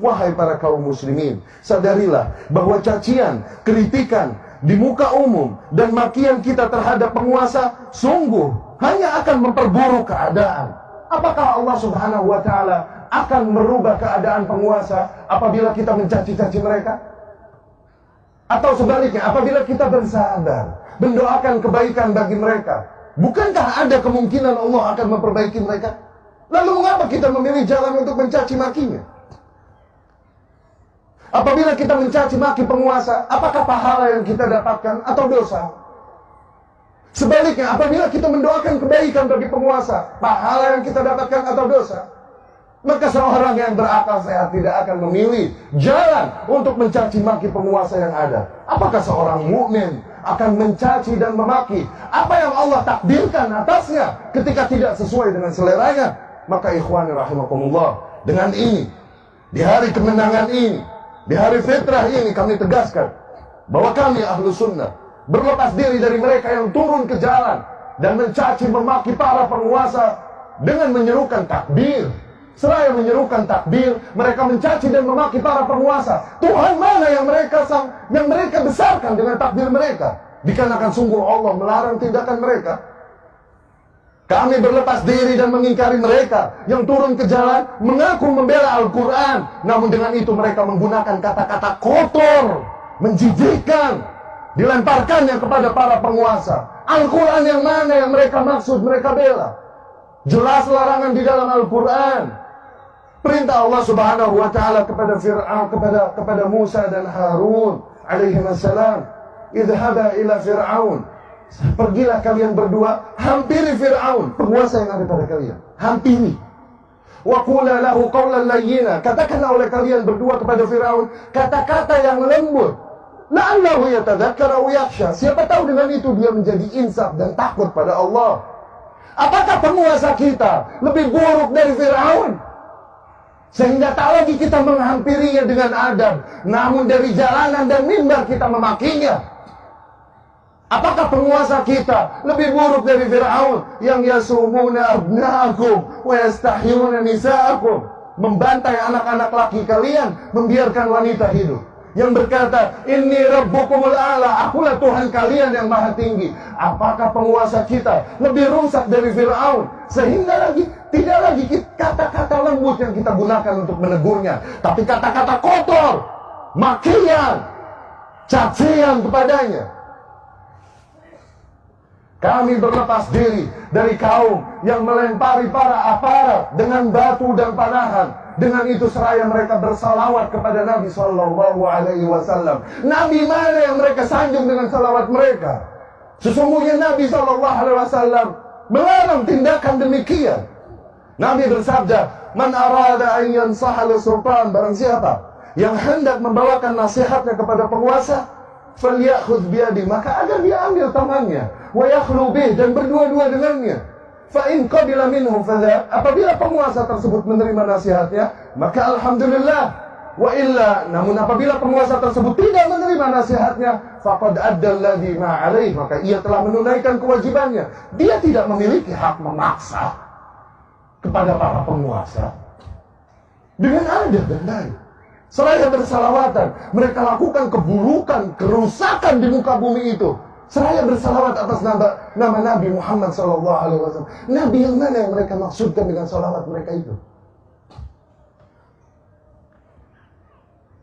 Wahai para kaum muslimin, sadarilah bahwa cacian, kritikan di muka umum dan makian kita terhadap penguasa sungguh hanya akan memperburuk keadaan. Apakah Allah Subhanahu wa Ta'ala akan merubah keadaan penguasa apabila kita mencaci-caci mereka? Atau sebaliknya, apabila kita bersabar, mendoakan kebaikan bagi mereka, bukankah ada kemungkinan Allah akan memperbaiki mereka? Lalu mengapa kita memilih jalan untuk mencaci makinya? Apabila kita mencaci maki penguasa, apakah pahala yang kita dapatkan atau dosa? Sebaliknya, apabila kita mendoakan kebaikan bagi penguasa, pahala yang kita dapatkan atau dosa? Maka seorang yang berakal sehat tidak akan memilih jalan untuk mencaci maki penguasa yang ada. Apakah seorang mukmin akan mencaci dan memaki apa yang Allah takdirkan atasnya ketika tidak sesuai dengan seleranya? Maka ikhwani rahimakumullah, dengan ini, di hari kemenangan ini, di hari fitrah ini, kami tegaskan bahwa kami ahlu sunnah berlepas diri dari mereka yang turun ke jalan dan mencaci memaki para penguasa dengan menyerukan takbir. Seraya menyerukan takbir, mereka mencaci dan memaki para penguasa. Tuhan mana yang mereka besarkan dengan takbir mereka? Dikarenakan sungguh Allah melarang tindakan mereka. Kami berlepas diri dan mengingkari mereka yang turun ke jalan mengaku membela Al-Quran, namun dengan itu mereka menggunakan kata-kata kotor, menjijikkan, dilemparkannya kepada para penguasa. Al-Quran yang mana yang mereka maksud, mereka bela? Jelas larangan di dalam Al-Quran. Perintah Allah Subhanahu wa Ta'ala kepada Fir'aun, kepada Musa dan Harun alaihissalam, idhaba ila Fir'aun, pergilah kalian berdua, hampiri Fir'aun, penguasa yang ada pada kalian, hampiri. Wa qula lahu qawlan layyina, katakanlah oleh kalian berdua kepada Fir'aun kata-kata yang lembut. La'allahu yatadzakkar aw yakhsha, siapa tahu dengan itu dia menjadi insaf dan takut pada Allah. Apakah penguasa kita lebih buruk dari Fir'aun? Sehingga tak lagi kita menghampirinya dengan adab, namun dari jalanan dan mimbar kita memakinya. Apakah penguasa kita lebih buruk dari Fir'aun yang yasumuna abna'akum wa yastahyuna nisa'akum, membantai anak-anak laki kalian, membiarkan wanita hidup, yang berkata inni rabbukumul a'la, akulah Tuhan kalian yang maha tinggi? Apakah penguasa kita lebih rusak dari Fir'aun sehingga tidak lagi kata-kata lembut yang kita gunakan untuk menegurnya, tapi kata-kata kotor, makian, cacian kepadanya? Kami berlepas diri dari kaum yang melempari para aparat dengan batu dan panahan. Dengan itu seraya mereka bersalawat kepada Nabi Sallallahu Alaihi Wasallam. Nabi mana yang mereka sanjung dengan salawat mereka? Sesungguhnya Nabi Sallallahu Alaihi Wasallam melarang tindakan demikian. Nabi bersabda, "Man arada an yansaha lis-sultan," barang siapa yang hendak membawakan nasihatnya kepada penguasa, falyakhudh biyadi, maka agar dia ambil tangannya, wa yakhlu bih, dan berdua-dua dengannya. Fa in qabila minhu fadha, apabila penguasa tersebut menerima nasihatnya, maka alhamdulillah. Wa illa, namun apabila penguasa tersebut tidak menerima nasihatnya, faqad adda alladhi ma alaih, maka ia telah menunaikan kewajibannya. Dia tidak memiliki hak memaksa kepada para penguasa dengan adab dan baik. Seraya bersalawatan, mereka lakukan keburukan, kerusakan di muka bumi itu. Seraya bersalawat atas nama Nabi Muhammad SAW. Nabi yang mana yang mereka maksudkan dengan salawat mereka itu?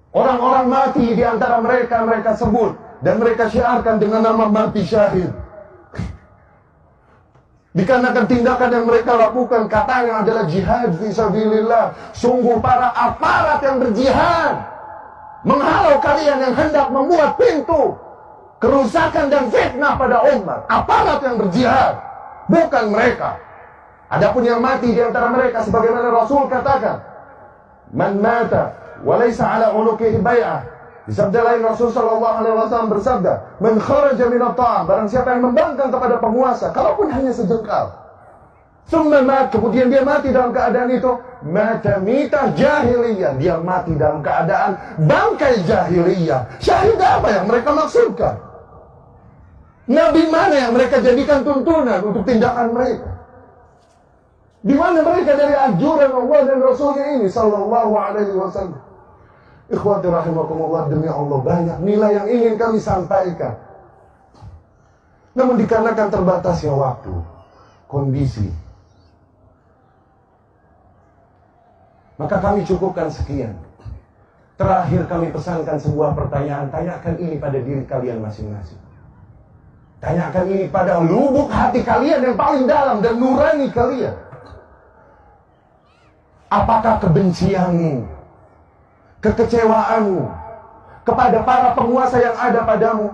Orang-orang mati di antara mereka sebut dan mereka syiarkan dengan nama mati syahid. Dikarenakan tindakan yang mereka lakukan katanya adalah jihad fisabilillah. Sungguh para aparat yang berjihad menghalau kalian yang hendak membuat pintu kerusakan dan fitnah pada umat. Aparat yang berjihad, bukan mereka. Adapun yang mati di antara mereka, sebagaimana Rasul katakan, man mata walaysa ala unuqihi bai'ah. Di sabda lain Rasul sallallahu alaihi wasallam bersabda, man kharaja min at-ta'am, barang siapa yang membangkang kepada penguasa, kalaupun hanya sejengkal, summa mat, kemudian dia mati dalam keadaan itu, mata mitah jahiliyah, dia mati dalam keadaan bangkai jahiliyah. Syahid apa yang mereka maksudkan? Nabi mana yang mereka jadikan tuntunan untuk tindakan mereka? Di mana mereka dari anjuran Allah dan Rasulnya ini sallallahu alaihi wasallam? Ikhwati rahimakumullah, demi Allah banyak nilai yang ingin kami sampaikan. Namun dikarenakan terbatasnya waktu, kondisi, maka kami cukupkan sekian. Terakhir kami pesankan sebuah pertanyaan. Tanyakan ini pada diri kalian masing-masing. Tanyakan ini pada lubuk hati kalian yang paling dalam dan nurani kalian. Apakah kebencianmu, kekecewaanmu kepada para penguasa yang ada padamu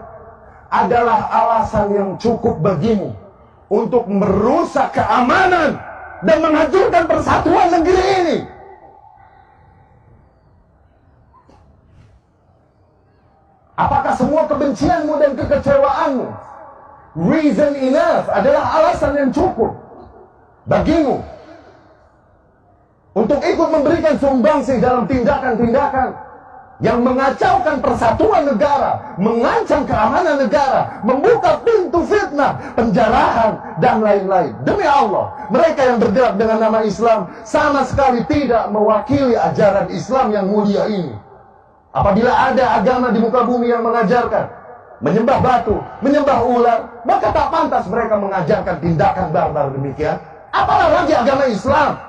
adalah alasan yang cukup bagimu untuk merusak keamanan dan menghancurkan persatuan negeri ini? Apakah semua kebencianmu dan kekecewaanmu reason enough, adalah alasan yang cukup bagimu untuk ikut memberikan sumbangsih dalam tindakan-tindakan yang mengacaukan persatuan negara, mengancam keamanan negara, membuka pintu fitnah, penjarahan, dan lain-lain? Demi Allah, mereka yang bergerak dengan nama Islam sama sekali tidak mewakili ajaran Islam yang mulia ini. Apabila ada agama di muka bumi yang mengajarkan menyembah batu, menyembah ular, maka tak pantas mereka mengajarkan tindakan barbar demikian. Apalah lagi agama Islam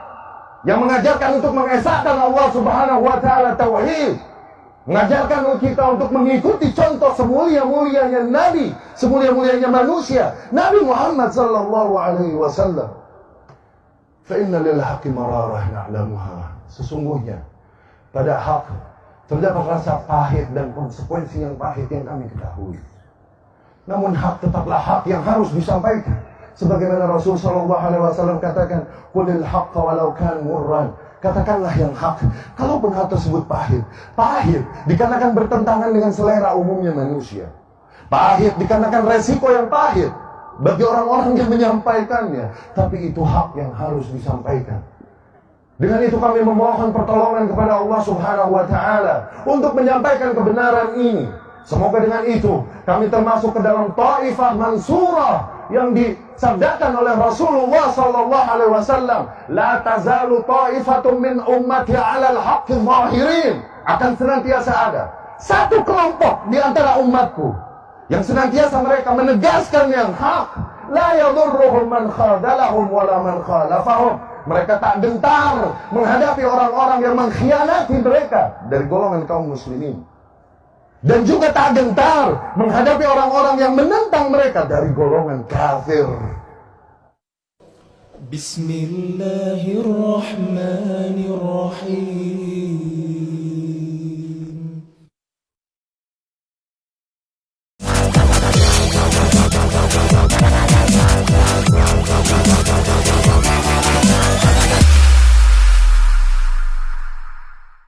yang mengajarkan untuk mengesahkan Allah Subhanahu wa Ta'ala tauhid, mengajarkan kita untuk mengikuti contoh semulia-mulianya Nabi, semulia-mulianya manusia, Nabi Muhammad sallallahu alaihi wasallam. Fa inna lil haqqi mararah na'lamuha. Sesungguhnya pada hak terdapat rasa pahit dan konsekuensi yang pahit yang kami ketahui. Namun hak tetaplah hak yang harus disampaikan. Sebagaimana Rasul sallallahu alaihi wasallam katakan, "Qulil haqqa walau kan murran." Katakanlah yang hak, kalaupun hal tersebut pahit. Pahit dikarenakan bertentangan dengan selera umumnya manusia. Pahit dikarenakan resiko yang pahit bagi orang-orang yang menyampaikannya. Tapi itu hak yang harus disampaikan. Dengan itu kami memohon pertolongan kepada Allah Subhanahu wa Ta'ala untuk menyampaikan kebenaran ini. Semoga dengan itu kami termasuk ke dalam Taifah Mansurah yang disabdakan oleh Rasulullah sallallahu alaihi wasallam, "La tazalu ta'ifatun min ummati 'alal haqqi zahirin." Akan senantiasa ada satu kelompok di antara umatku yang senantiasa mereka menegaskan yang hak. La yadurruhum man khadalahum wala man khalafahum. Mereka tak gentar menghadapi orang-orang yang mengkhianati mereka dari golongan kaum muslimin. Dan juga tak gentar menghadapi orang-orang yang menentang mereka dari golongan kafir. Bismillahirrahmanirrahim.